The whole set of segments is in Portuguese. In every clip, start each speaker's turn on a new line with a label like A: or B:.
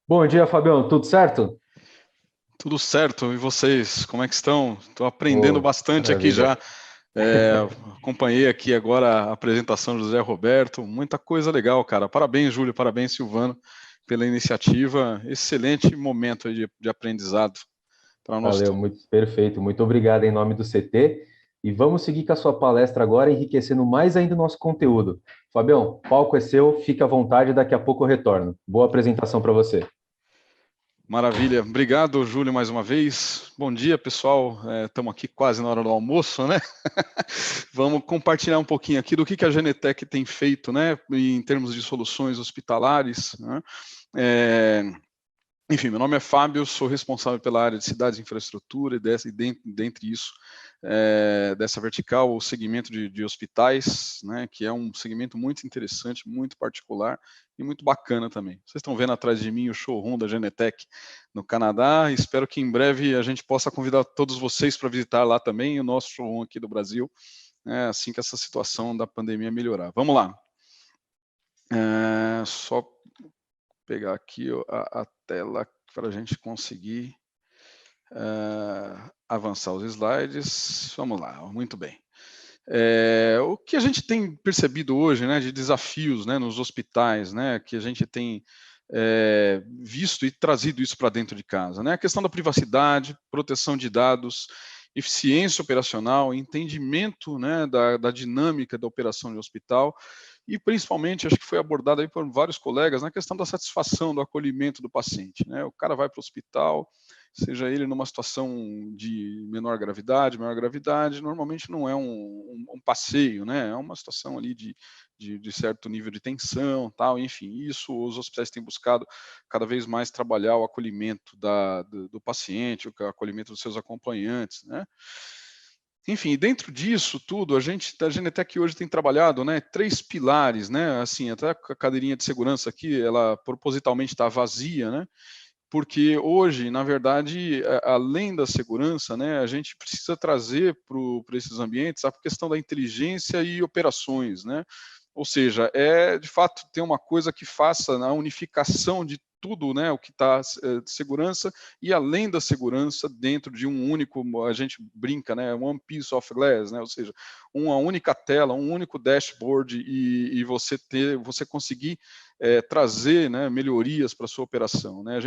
A: Bom dia, Fabião. Tudo certo?
B: Tudo certo, e vocês, como é que estão? Estou aprendendo
A: Ô,
B: bastante aqui
A: maravilha.
B: já. É, Acompanhei aqui agora a apresentação do José Roberto, muita coisa legal, cara. Parabéns, Júlio, parabéns, Silvano, pela iniciativa. Excelente momento aí de aprendizado para nós
A: Valeu,
B: todos.
A: muito perfeito. Muito obrigado em nome do CT. E vamos seguir com a sua palestra agora, enriquecendo mais ainda o nosso conteúdo. Fabião, o palco é seu, fique à vontade, daqui a pouco eu retorno. Boa apresentação para você.
B: Maravilha, obrigado, Júlio, mais uma vez. Bom dia, pessoal. Estamos aqui quase na hora do almoço, né? Vamos compartilhar um pouquinho aqui do que a Genetec tem feito, né, em termos de soluções hospitalares, né? É, Enfim, meu nome é Fábio, sou responsável pela área de cidades e infraestrutura dentre isso, dessa vertical, o segmento de hospitais, né, que é um segmento muito interessante, muito particular e muito bacana também. Vocês estão vendo atrás de mim o showroom da Genetec no Canadá. Espero que em breve a gente possa convidar todos vocês para visitar lá também o nosso showroom aqui do Brasil, né, assim que essa situação da pandemia melhorar. Vamos lá. Só pegar aqui a tela para a gente conseguir avançar os slides. Vamos lá, muito bem. O que a gente tem percebido hoje, né, de desafios, né, nos hospitais, né, que a gente tem visto e trazido isso para dentro de casa, né, a questão da privacidade, proteção de dados, eficiência operacional, entendimento, né, da dinâmica da operação de hospital e principalmente, acho que foi abordado aí por vários colegas, na questão da satisfação, do acolhimento do paciente, né, o cara vai para o hospital, seja ele numa situação de menor gravidade, maior gravidade, normalmente não é um passeio, né? É uma situação ali de certo nível de tensão, tal, enfim, isso os hospitais têm buscado cada vez mais trabalhar o acolhimento do paciente, o acolhimento dos seus acompanhantes, né? Enfim, dentro disso tudo, a gente da Genetec hoje tem trabalhado, né, três pilares, né, assim, até a cadeirinha de segurança aqui, ela propositalmente está vazia, né, porque hoje, na verdade, além da segurança, né, a gente precisa trazer para esses ambientes a questão da inteligência e operações, né? Ou seja, de fato ter uma coisa que faça a unificação de tudo, né, o que está de segurança e além da segurança dentro de um único, a gente brinca, né, one piece of glass, né, ou seja, uma única tela, um único dashboard e você conseguir trazer, né, melhorias para a sua operação, né?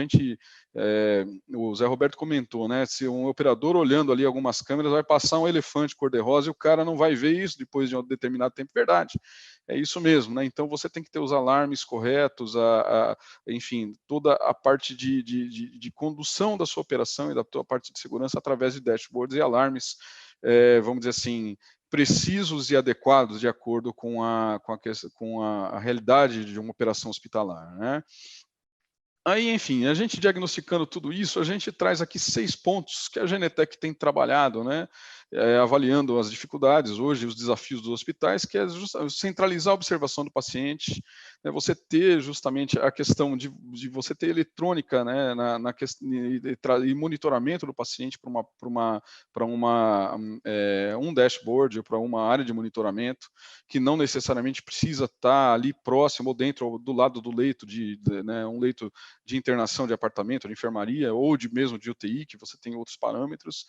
B: O Zé Roberto comentou, né, se um operador olhando ali algumas câmeras vai passar um elefante cor-de-rosa e o cara não vai ver isso depois de um determinado tempo, verdade, é isso mesmo, né? Então você tem que ter os alarmes corretos, enfim, toda a parte de condução da sua operação e da tua parte de segurança através de dashboards e alarmes, vamos dizer assim, precisos e adequados de acordo com a realidade de uma operação hospitalar, né? Aí, enfim, a gente diagnosticando tudo isso, a gente traz aqui 6 pontos que a Genetec tem trabalhado, né, avaliando as dificuldades hoje, os desafios dos hospitais, que é centralizar a observação do paciente, né, você ter justamente a questão de você ter eletrônica, né, e monitoramento do paciente para um dashboard ou para uma área de monitoramento, que não necessariamente precisa estar ali próximo ou dentro ou do lado do leito, né, um leito de internação de apartamento, de enfermaria ou mesmo de UTI, que você tem outros parâmetros,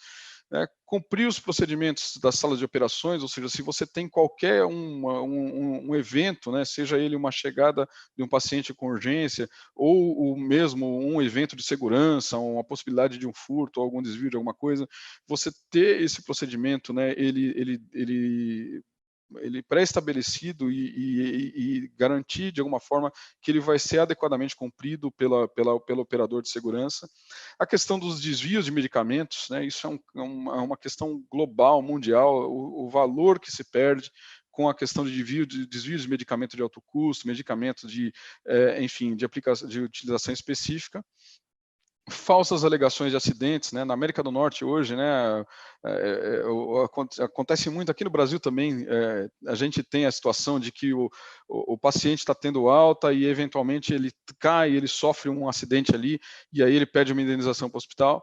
B: né? Cumprir os procedimentos das salas de operações, ou seja, se você tem qualquer um evento, né, seja ele uma chegada de um paciente com urgência ou mesmo um evento de segurança, uma possibilidade de um furto ou algum desvio de alguma coisa, você ter esse procedimento, né, ele pré-estabelecido e garantir de alguma forma que ele vai ser adequadamente cumprido pelo operador de segurança. A questão dos desvios de medicamentos, né, isso é uma questão global, mundial, o valor que se perde com a questão de desvios de medicamento de alto custo, medicamentos enfim, de aplicação, de utilização específica, falsas alegações de acidentes, né? Na América do Norte hoje, né, acontece muito aqui no Brasil também. A gente tem a situação de que o paciente está tendo alta e eventualmente ele cai, ele sofre um acidente ali e aí ele pede uma indenização para o hospital.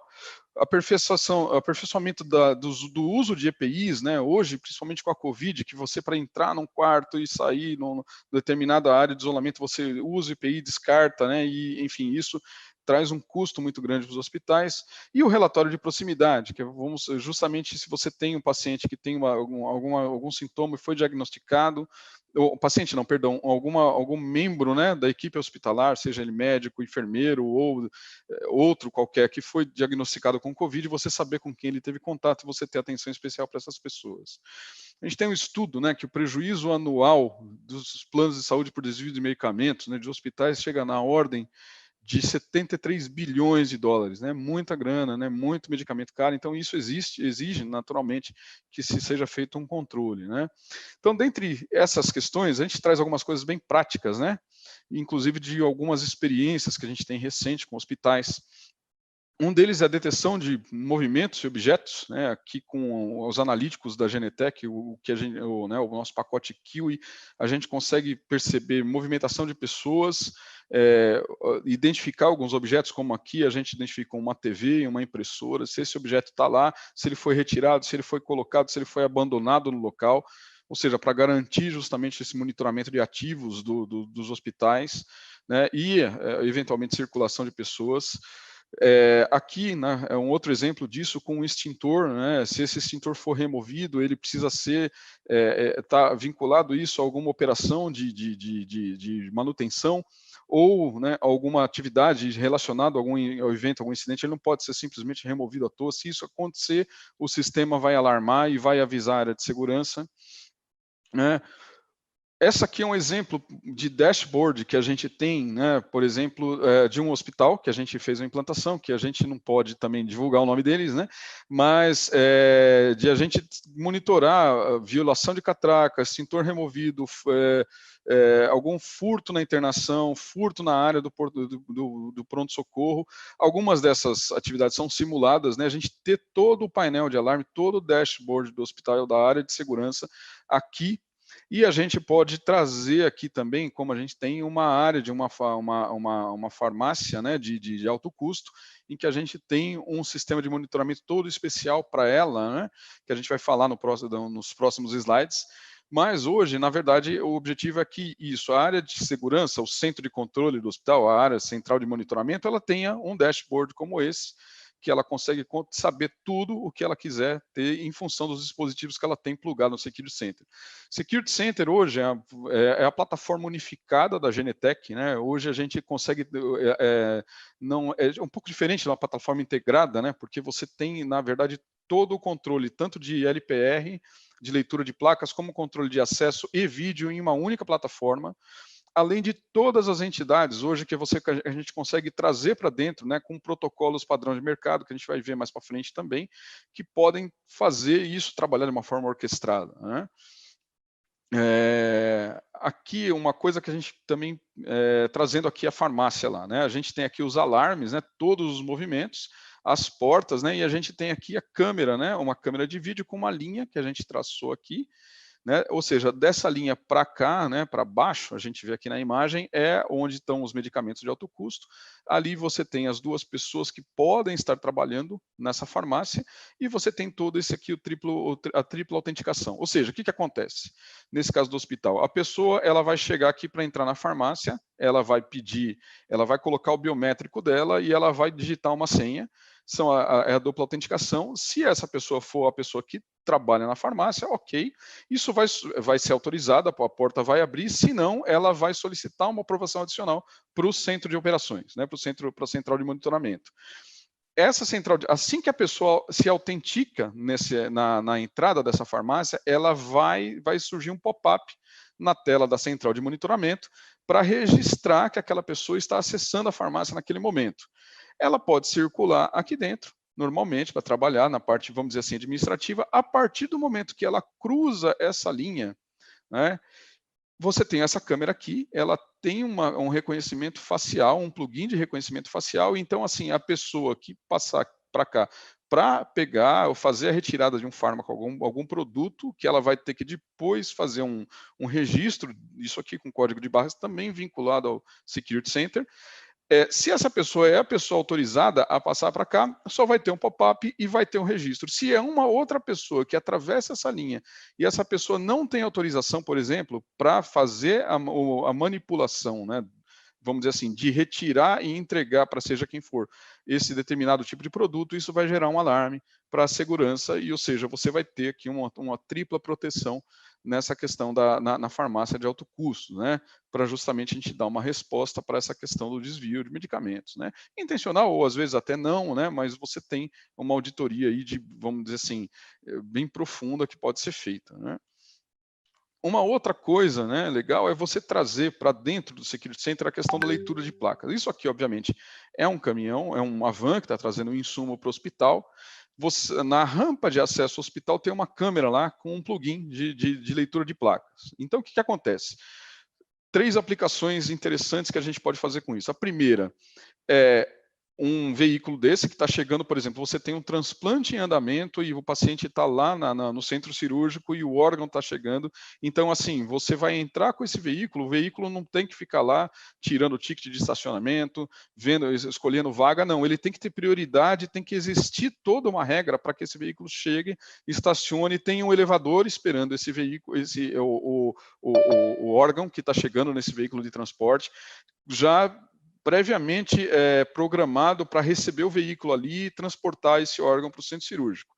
B: aperfeiçoamento do uso de EPIs, né? Hoje, principalmente com a Covid, que você, para entrar num quarto e sair numa determinada área de isolamento, você usa o EPI, descarta, né? E, enfim, isso traz um custo muito grande para os hospitais. E o relatório de proximidade, que vamos justamente se você tem um paciente que tem algum sintoma e foi diagnosticado, o paciente não, perdão, algum membro, né, da equipe hospitalar, seja ele médico, enfermeiro ou outro qualquer que foi diagnosticado com Covid, você saber com quem ele teve contato e você ter atenção especial para essas pessoas. A gente tem um estudo, né, que o prejuízo anual dos planos de saúde por desvio de medicamentos, né, de hospitais chega na ordem de 73 bilhões de dólares, né? Muita grana, né? Muito medicamento caro. Então isso exige naturalmente que se seja feito um controle, né? Então, dentre essas questões, a gente traz algumas coisas bem práticas, né? Inclusive de algumas experiências que a gente tem recente com hospitais. Um deles é a detecção de movimentos e objetos, né? Aqui com os analíticos da Genetec, o nosso pacote Kiwi, a gente consegue perceber movimentação de pessoas, identificar alguns objetos, como aqui a gente identifica uma TV, uma impressora, se esse objeto está lá, se ele foi retirado, se ele foi colocado, se ele foi abandonado no local, ou seja, para garantir justamente esse monitoramento de ativos dos hospitais, né? E eventualmente circulação de pessoas. Aqui, né, é um outro exemplo disso com o extintor, né, se esse extintor for removido, ele precisa ser tá vinculado isso a alguma operação de manutenção ou, né, alguma atividade relacionada a ao evento, algum incidente, ele não pode ser simplesmente removido à toa. Se isso acontecer, o sistema vai alarmar e vai avisar a área de segurança, né? Essa aqui é um exemplo de dashboard que a gente tem, né, por exemplo, de um hospital que a gente fez uma implantação, que a gente não pode também divulgar o nome deles, né, mas de a gente monitorar a violação de catraca, extintor removido, algum furto na internação, furto na área do pronto-socorro. Algumas dessas atividades são simuladas, né, a gente ter todo o painel de alarme, todo o dashboard do hospital da área de segurança aqui. E a gente pode trazer aqui também, como a gente tem uma área de uma farmácia, né, de alto custo, em que a gente tem um sistema de monitoramento todo especial para ela, né, que a gente vai falar nos próximos slides. Mas hoje, na verdade, o objetivo é que a área de segurança, o centro de controle do hospital, a área central de monitoramento, ela tenha um dashboard como esse, que ela consegue saber tudo o que ela quiser ter em função dos dispositivos que ela tem plugado no Security Center. Security Center hoje é a plataforma unificada da Genetec, né? Hoje a gente consegue, não é um pouco diferente da plataforma integrada, né? Porque você tem, na verdade, todo o controle, tanto de LPR, de leitura de placas, como controle de acesso e vídeo em uma única plataforma, além de todas as entidades hoje que a gente consegue trazer para dentro, né, com protocolos padrão de mercado, que a gente vai ver mais para frente também, que podem fazer isso trabalhar de uma forma orquestrada, né? Aqui uma coisa que a gente também trazendo aqui a farmácia lá, né? A gente tem aqui os alarmes, né? Todos os movimentos, as portas, né? E a gente tem aqui a câmera, né? Uma câmera de vídeo com uma linha que a gente traçou aqui, né? Ou seja, dessa linha para cá, né, para baixo, a gente vê aqui na imagem, é onde estão os medicamentos de alto custo. Ali você tem as duas pessoas que podem estar trabalhando nessa farmácia e você tem todo esse aqui, a tripla autenticação. Ou seja, o que acontece? Nesse caso do hospital, a pessoa ela vai chegar aqui para entrar na farmácia, ela vai colocar o biométrico dela e ela vai digitar uma senha, é a dupla autenticação. Se essa pessoa for a pessoa que trabalha na farmácia, ok, isso vai ser autorizado, a porta vai abrir, se não, ela vai solicitar uma aprovação adicional para o centro de operações, né, para a central de monitoramento. Essa central, assim que a pessoa se autentica na entrada dessa farmácia, ela vai surgir um pop-up na tela da central de monitoramento para registrar que aquela pessoa está acessando a farmácia naquele momento. Ela pode circular aqui dentro, normalmente, para trabalhar na parte, vamos dizer assim, administrativa. A partir do momento que ela cruza essa linha, né, você tem essa câmera aqui, ela tem um reconhecimento facial, um plugin de reconhecimento facial, então, assim, a pessoa que passar para cá para pegar ou fazer a retirada de um fármaco, algum produto, que ela vai ter que depois fazer um registro, isso aqui com código de barras também vinculado ao Security Center, Se essa pessoa é a pessoa autorizada a passar para cá, só vai ter um pop-up e vai ter um registro. Se é uma outra pessoa que atravessa essa linha e essa pessoa não tem autorização, por exemplo, para fazer a manipulação, né, vamos dizer assim, de retirar e entregar para seja quem for esse determinado tipo de produto, isso vai gerar um alarme para a segurança e, ou seja, você vai ter aqui uma tripla proteção nessa questão na farmácia de alto custo, né? Para justamente a gente dar uma resposta para essa questão do desvio de medicamentos, né? Intencional ou às vezes até não, né? Mas você tem uma auditoria aí de, vamos dizer assim, bem profunda que pode ser feita, né? Uma outra coisa, né, legal é você trazer para dentro do Security Center a questão da leitura de placas. Isso aqui, obviamente, é um caminhão, é uma van que está trazendo um insumo para o hospital. Você, na rampa de acesso ao hospital tem uma câmera lá com um plugin de leitura de placas. Então, o que acontece? 3 aplicações interessantes que a gente pode fazer com isso. A primeira é um veículo desse que está chegando, por exemplo, você tem um transplante em andamento e o paciente está lá no centro cirúrgico e o órgão está chegando. Então, assim, você vai entrar com esse veículo, o veículo não tem que ficar lá tirando o ticket de estacionamento, vendo, escolhendo vaga, não. Ele tem que ter prioridade, tem que existir toda uma regra para que esse veículo chegue, estacione, tenha um elevador esperando esse veículo, o órgão que está chegando nesse veículo de transporte, já previamente programado para receber o veículo ali e transportar esse órgão para o centro cirúrgico.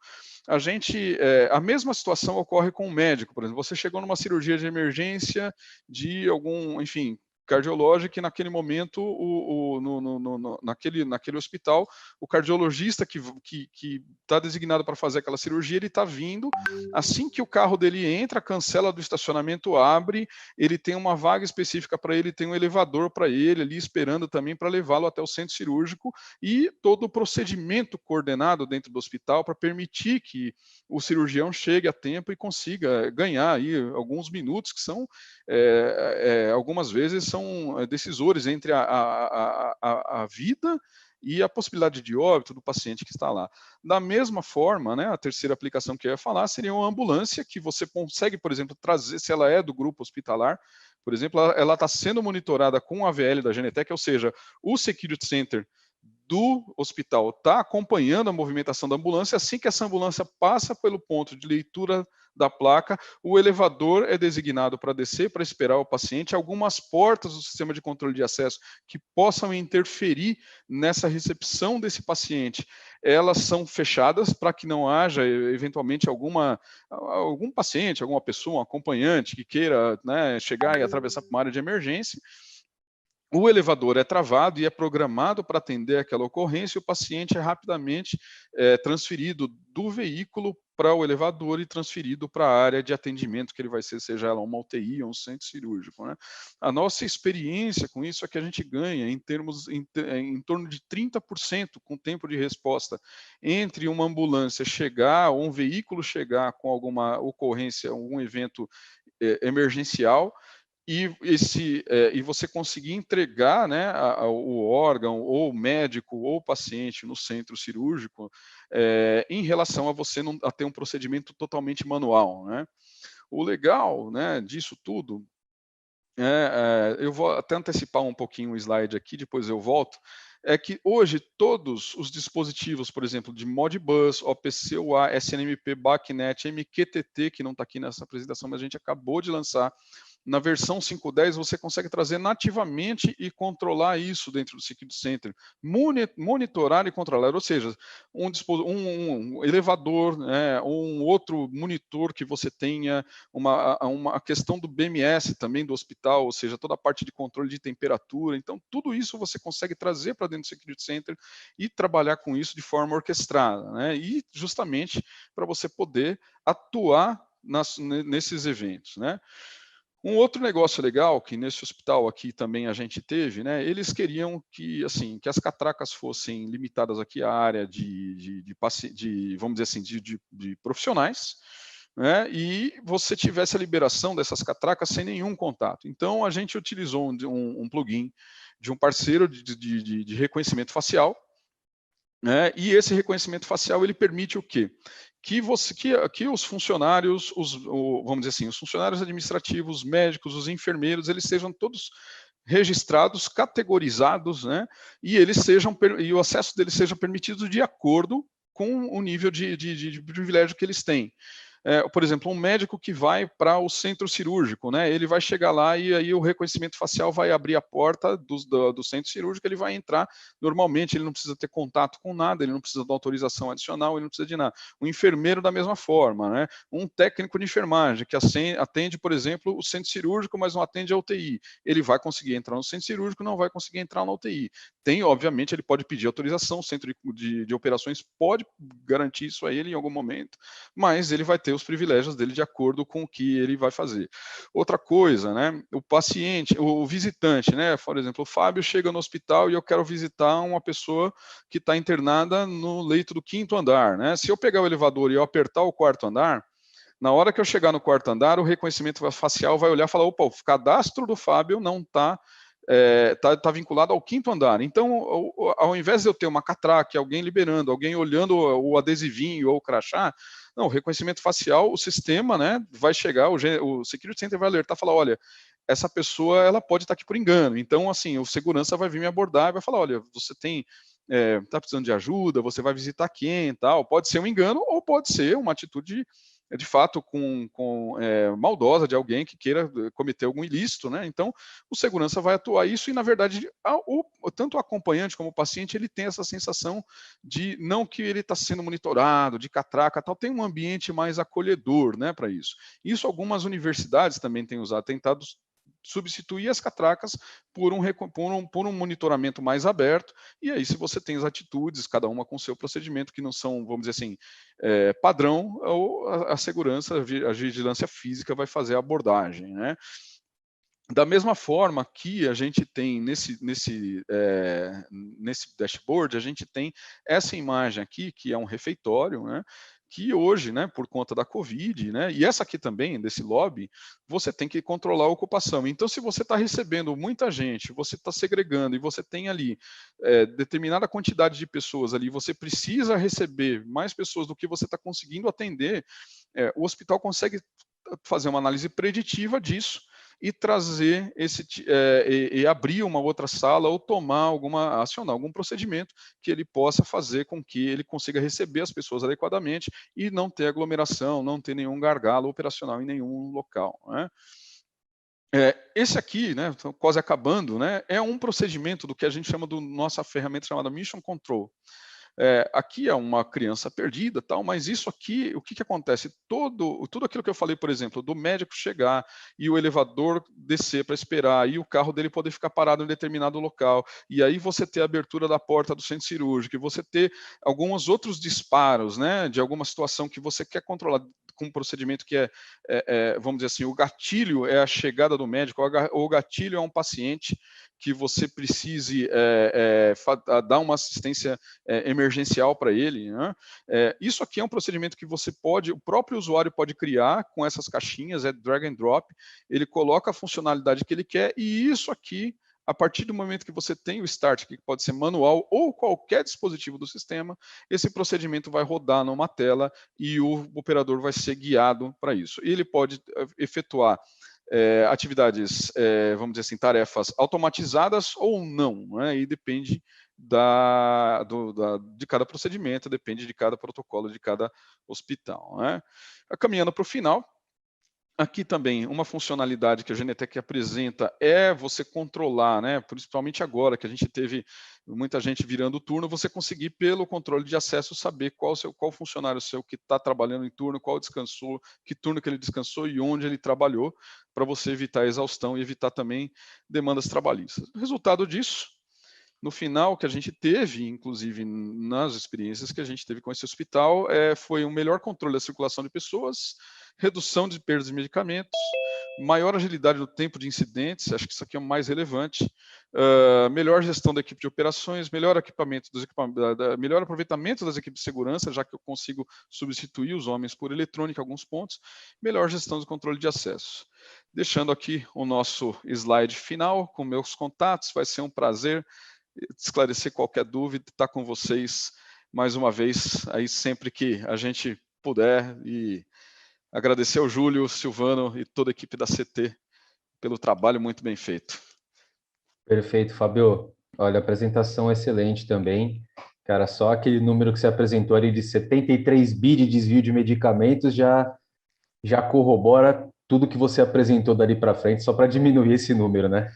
B: A mesma situação ocorre com o médico, por exemplo, você chegou numa cirurgia de emergência de algum, enfim, cardiológica e naquele momento, naquele hospital, o cardiologista que está designado para fazer aquela cirurgia, ele está vindo, assim que o carro dele entra, a cancela do estacionamento abre, ele tem uma vaga específica para ele, tem um elevador para ele ali esperando também para levá-lo até o centro cirúrgico e todo o procedimento coordenado dentro do hospital para permitir que o cirurgião chegue a tempo e consiga ganhar aí alguns minutos que são, algumas vezes são decisores entre a vida e a possibilidade de óbito do paciente que está lá. Da mesma forma, né, a terceira aplicação que eu ia falar seria uma ambulância que você consegue, por exemplo, trazer, se ela é do grupo hospitalar, por exemplo, ela está sendo monitorada com a AVL da Genetec, ou seja, o Security Center do hospital está acompanhando a movimentação da ambulância. Assim que essa ambulância passa pelo ponto de leitura da placa, o elevador é designado para descer, para esperar o paciente. Algumas portas do sistema de controle de acesso que possam interferir nessa recepção desse paciente, elas são fechadas para que não haja, eventualmente, algum paciente, alguma pessoa, um acompanhante que queira, né, chegar e atravessar para uma área de emergência. O elevador é travado e é programado para atender aquela ocorrência, e o paciente é rapidamente transferido do veículo para o elevador e transferido para a área de atendimento que ele vai ser, seja ela uma UTI ou um centro cirúrgico, né? A nossa experiência com isso é que a gente ganha em torno de 30% com tempo de resposta entre uma ambulância chegar ou um veículo chegar com alguma ocorrência, algum evento emergencial, e você conseguir entregar, né, o órgão, ou o médico, ou o paciente no centro cirúrgico, em relação a você não a ter um procedimento totalmente manual, né? O legal, né, disso tudo, eu vou até antecipar um pouquinho o slide aqui, depois eu volto, é que hoje todos os dispositivos, por exemplo, de Modbus, OPC UA, SNMP, BACnet, MQTT, que não está aqui nessa apresentação, mas a gente acabou de lançar, na versão 5.10 você consegue trazer nativamente e controlar isso dentro do Security Center, monitorar e controlar, ou seja, um elevador, né, um outro monitor que você tenha, uma questão do BMS também do hospital, ou seja, toda a parte de controle de temperatura. Então, tudo isso você consegue trazer para dentro do Security Center e trabalhar com isso de forma orquestrada, né, e justamente para você poder atuar nesses eventos, né. Um outro negócio legal que nesse hospital aqui também a gente teve, né? Eles queriam que, assim, que as catracas fossem limitadas aqui à área vamos dizer assim, de profissionais, né? E você tivesse a liberação dessas catracas sem nenhum contato. Então a gente utilizou um plugin de um parceiro de reconhecimento facial, né? E esse reconhecimento facial ele permite o quê? Que os funcionários, vamos dizer assim, os funcionários administrativos, os médicos, os enfermeiros, eles sejam todos registrados, categorizados, né, e o acesso deles seja permitido de acordo com o nível de privilégio que eles têm. Por exemplo, um médico que vai para o centro cirúrgico, né, ele vai chegar lá e aí o reconhecimento facial vai abrir a porta do centro cirúrgico, ele vai entrar normalmente, ele não precisa ter contato com nada, ele não precisa de autorização adicional, ele não precisa de nada. O enfermeiro da mesma forma, né, um técnico de enfermagem que atende, por exemplo, o centro cirúrgico, mas não atende a UTI, ele vai conseguir entrar no centro cirúrgico, não vai conseguir entrar na UTI. Obviamente, ele pode pedir autorização, o centro de operações pode garantir isso a ele em algum momento, mas ele vai ter os privilégios dele de acordo com o que ele vai fazer. Outra coisa, né, o paciente, o visitante, né, por exemplo, o Fábio chega no hospital e eu quero visitar uma pessoa que está internada no leito do 5º andar, né, se eu pegar o elevador e eu apertar o 4º andar, na hora que eu chegar no 4º andar, o reconhecimento facial vai olhar e falar, opa, o cadastro do Fábio não está tá vinculado ao 5º andar. Então, ao invés de eu ter uma catraca, alguém liberando, alguém olhando o adesivinho ou o crachá, não, o reconhecimento facial, o sistema, né, vai chegar, o Security Center vai alertar, falar, olha, essa pessoa, ela pode estar aqui por engano. Então, assim, o segurança vai vir me abordar e vai falar, olha, você está precisando de ajuda, você vai visitar quem, tal. Pode ser um engano ou pode ser uma atitude de fato maldosa de alguém que queira cometer algum ilícito, né? Então, o segurança vai atuar isso e, na verdade, tanto o acompanhante como o paciente, ele tem essa sensação de não que ele está sendo monitorado, de catraca, tal, tem um ambiente mais acolhedor, né, para isso. Isso algumas universidades também têm usado, tentado substituir as catracas por um monitoramento mais aberto, e aí se você tem as atitudes, cada uma com seu procedimento, que não são, vamos dizer assim, padrão, ou a segurança, a vigilância física vai fazer a abordagem, né? Da mesma forma que a gente tem nesse dashboard, a gente tem essa imagem aqui, que é um refeitório, né? Que hoje, né, por conta da Covid, né, e essa aqui também, desse lobby, você tem que controlar a ocupação. Então, se você está recebendo muita gente, você está segregando e você tem ali determinada quantidade de pessoas ali, você precisa receber mais pessoas do que você está conseguindo atender, o hospital consegue fazer uma análise preditiva disso e trazer e abrir uma outra sala ou acionar algum procedimento que ele possa fazer com que ele consiga receber as pessoas adequadamente e não ter aglomeração, não ter nenhum gargalo operacional em nenhum local, né? Esse aqui, né, quase acabando, né, é um procedimento do que a gente chama nossa ferramenta chamada Mission Control. Aqui é uma criança perdida, tal, mas isso aqui, o que acontece? Tudo aquilo que eu falei, por exemplo, do médico chegar e o elevador descer para esperar, e o carro dele poder ficar parado em determinado local, e aí você ter a abertura da porta do centro cirúrgico, e você ter alguns outros disparos, né, de alguma situação que você quer controlar com um procedimento que vamos dizer assim, o gatilho é a chegada do médico, ou o gatilho é um paciente que você precise dar uma assistência emergencial para ele, né? Isso aqui é um procedimento que o próprio usuário pode criar com essas caixinhas, é drag and drop, ele coloca a funcionalidade que ele quer, e isso aqui, a partir do momento que você tem o start, que pode ser manual ou qualquer dispositivo do sistema, esse procedimento vai rodar numa tela e o operador vai ser guiado para isso. E ele pode efetuar atividades, vamos dizer assim, tarefas automatizadas ou não, né? E depende de cada procedimento, depende de cada protocolo, de cada hospital, né? Caminhando para o final, aqui também uma funcionalidade que a Genetec apresenta é você controlar, né, principalmente agora que a gente teve muita gente virando turno, você conseguir pelo controle de acesso saber qual funcionário seu que está trabalhando em turno, qual descansou, que turno que ele descansou e onde ele trabalhou, para você evitar a exaustão e evitar também demandas trabalhistas. O resultado disso, no final, que a gente teve, inclusive nas experiências que a gente teve com esse hospital, foi um melhor controle da circulação de pessoas, redução de perdas de medicamentos, maior agilidade no tempo de incidentes, acho que isso aqui é o mais relevante, melhor gestão da equipe de operações, melhor melhor aproveitamento das equipes de segurança, já que eu consigo substituir os homens por eletrônica em alguns pontos, melhor gestão do controle de acesso. Deixando aqui o nosso slide final com meus contatos, vai ser um prazer esclarecer qualquer dúvida, estar com vocês mais uma vez, aí sempre que a gente puder, e agradecer ao Júlio, Silvano e toda a equipe da CT pelo trabalho muito bem feito.
A: Perfeito, Fábio. Olha, apresentação excelente também. Cara, só aquele número que você apresentou ali de 73 bi de desvio de medicamentos já corrobora tudo que você apresentou dali para frente, só para diminuir esse número, né?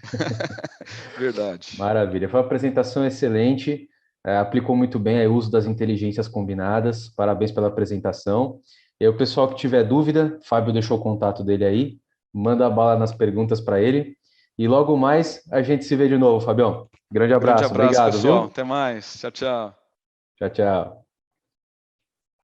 B: Verdade.
A: Maravilha. Foi uma apresentação excelente. Aplicou muito bem aí o uso das inteligências combinadas. Parabéns pela apresentação. E aí, o pessoal que tiver dúvida, Fábio deixou o contato dele aí. Manda a bala nas perguntas para ele. E logo mais a gente se vê de novo, Fabião. Grande
B: Grande
A: abraço.
B: abraço,
A: Obrigado,
B: pessoal.
A: viu?
B: Até mais. Tchau, tchau.
A: Tchau, tchau.